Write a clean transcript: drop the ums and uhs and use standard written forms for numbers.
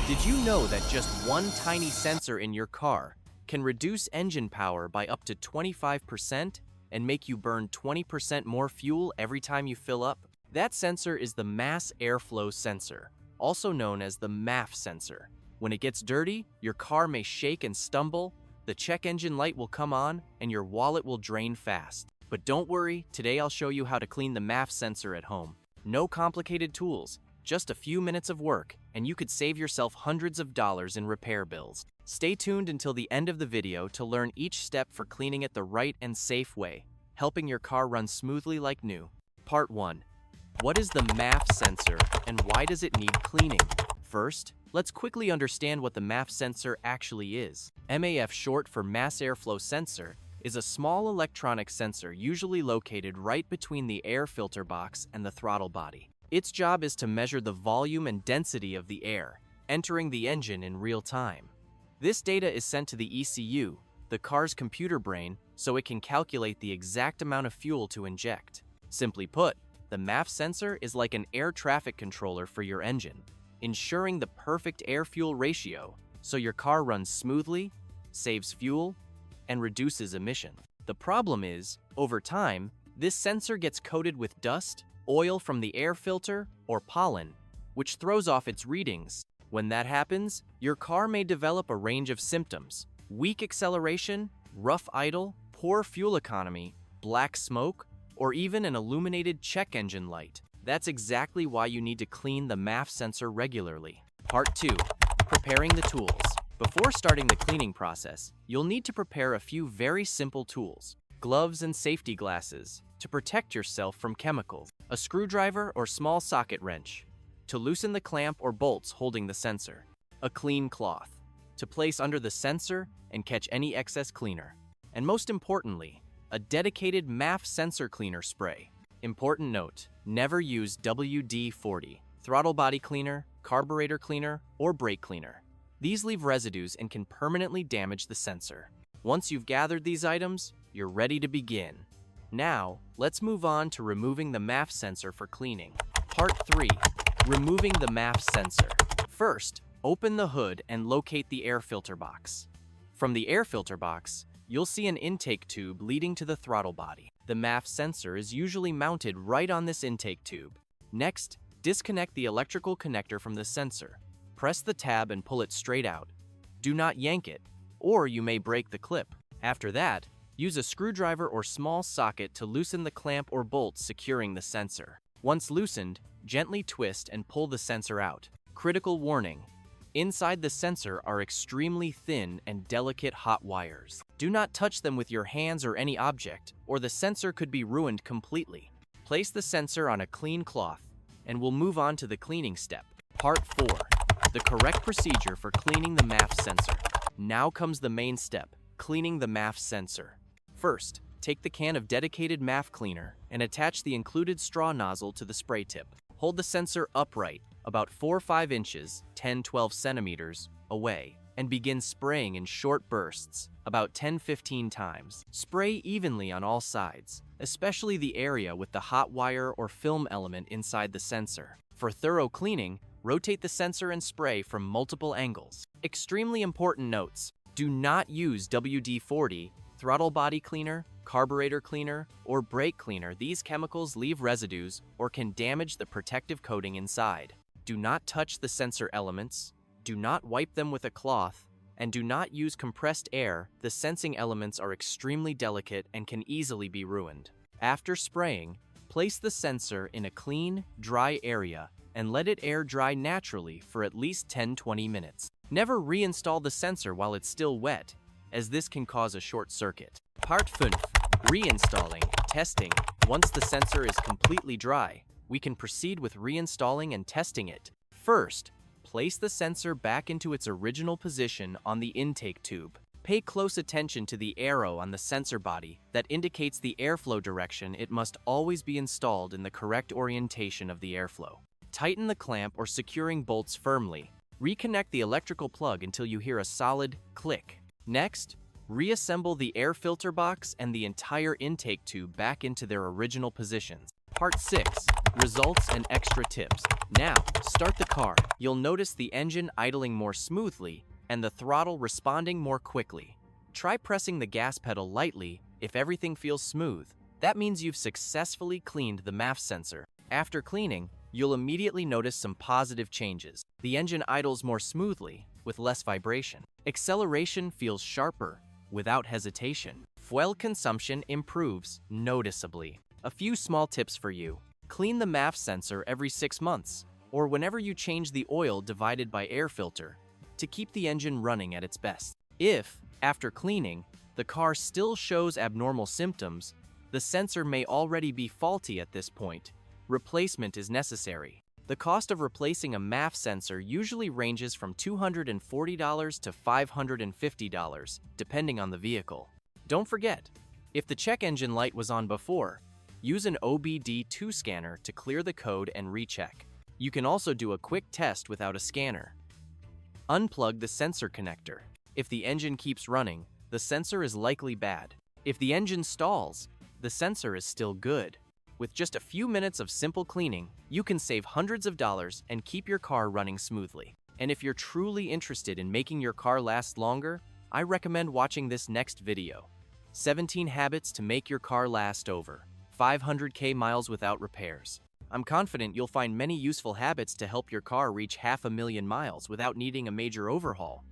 Did you know that just one tiny sensor in your car can reduce engine power by up to 25% and make you burn 20% more fuel every time you fill up? That sensor is the mass airflow sensor, also known as the MAF sensor. When it gets dirty, your car may shake and stumble, the check engine light will come on, and your wallet will drain fast. But don't worry, today I'll show you how to clean the MAF sensor at home. No complicated tools, just a few minutes of work, and you could save yourself hundreds of dollars in repair bills. Stay tuned until the end of the video to learn each step for cleaning it the right and safe way, helping your car run smoothly like new. Part 1. What is the MAF sensor and why does it need cleaning? First, let's quickly understand what the MAF sensor actually is. MAF, short for mass airflow sensor, is a small electronic sensor usually located right between the air filter box and the throttle body. Its job is to measure the volume and density of the air entering the engine in real time. This data is sent to the ECU, the car's computer brain, so it can calculate the exact amount of fuel to inject. Simply put, the MAF sensor is like an air traffic controller for your engine, ensuring the perfect air-fuel ratio so your car runs smoothly, saves fuel, and reduces emission. The problem is, over time, this sensor gets coated with dust, oil from the air filter, or pollen, which throws off its readings. When that happens, your car may develop a range of symptoms: weak acceleration, rough idle, poor fuel economy, black smoke, or even an illuminated check engine light. That's exactly why you need to clean the MAF sensor regularly. Part 2. Preparing the tools. Before starting the cleaning process, you'll need to prepare a few very simple tools: gloves and safety glasses to protect yourself from chemicals, a screwdriver or small socket wrench to loosen the clamp or bolts holding the sensor, a clean cloth to place under the sensor and catch any excess cleaner, and most importantly, a dedicated MAF sensor cleaner spray. Important note: never use WD-40, throttle body cleaner, carburetor cleaner, or brake cleaner. These leave residues and can permanently damage the sensor. Once you've gathered these items, you're ready to begin. Now, let's move on to removing the MAF sensor for cleaning. Part 3. Removing the MAF sensor. First, open the hood and locate the air filter box. From the air filter box, you'll see an intake tube leading to the throttle body. The MAF sensor is usually mounted right on this intake tube. Next, disconnect the electrical connector from the sensor. Press the tab and pull it straight out. Do not yank it, or you may break the clip. After that, use a screwdriver or small socket to loosen the clamp or bolt securing the sensor. Once loosened, gently twist and pull the sensor out. Critical warning: inside the sensor are extremely thin and delicate hot wires. Do not touch them with your hands or any object, or the sensor could be ruined completely. Place the sensor on a clean cloth, and we'll move on to the cleaning step. Part 4. The correct procedure for cleaning the MAF sensor. Now comes the main step: cleaning the MAF sensor. First, take the can of dedicated MAF cleaner and attach the included straw nozzle to the spray tip. Hold the sensor upright, about 4 or 5 inches, 10-12 centimeters, away, and begin spraying in short bursts, about 10-15 times. Spray evenly on all sides, especially the area with the hot wire or film element inside the sensor. For thorough cleaning, rotate the sensor and spray from multiple angles. Extremely important notes: do not use WD-40, throttle body cleaner, carburetor cleaner, or brake cleaner. These chemicals leave residues or can damage the protective coating inside. Do not touch the sensor elements, do not wipe them with a cloth, and do not use compressed air. The sensing elements are extremely delicate and can easily be ruined. After spraying, place the sensor in a clean, dry area and let it air dry naturally for at least 10-20 minutes. Never reinstall the sensor while it's still wet, as this can cause a short circuit. Part 5. Reinstalling. Testing. Once the sensor is completely dry, we can proceed with reinstalling and testing it. First, place the sensor back into its original position on the intake tube. Pay close attention to the arrow on the sensor body that indicates the airflow direction. It must always be installed in the correct orientation of the airflow. Tighten the clamp or securing bolts firmly. Reconnect the electrical plug until you hear a solid click. Next, reassemble the air filter box and the entire intake tube back into their original positions. Part 6. results and extra tips. Now, start the car. You'll notice the engine idling more smoothly and the throttle responding more quickly. Try pressing the gas pedal lightly. If everything feels smooth, that means you've successfully cleaned the MAF sensor. After cleaning, you'll immediately notice some positive changes. The engine idles more smoothly, with less vibration. Acceleration feels sharper, without hesitation. Fuel consumption improves noticeably. A few small tips for you. Clean the MAF sensor every 6 months, or whenever you change the oil divided by air filter, to keep the engine running at its best. If, after cleaning, the car still shows abnormal symptoms, the sensor may already be faulty at this point. Replacement is necessary. The cost of replacing a MAF sensor usually ranges from $240 to $550, depending on the vehicle. Don't forget, if the check engine light was on before, use an OBD2 scanner to clear the code and recheck. You can also do a quick test without a scanner. Unplug the sensor connector. If the engine keeps running, the sensor is likely bad. If the engine stalls, the sensor is still good. With just a few minutes of simple cleaning, you can save hundreds of dollars and keep your car running smoothly. And if you're truly interested in making your car last longer, I recommend watching this next video. 17 habits to make your car last over 500k miles without repairs. I'm confident you'll find many useful habits to help your car reach 500,000 miles without needing a major overhaul.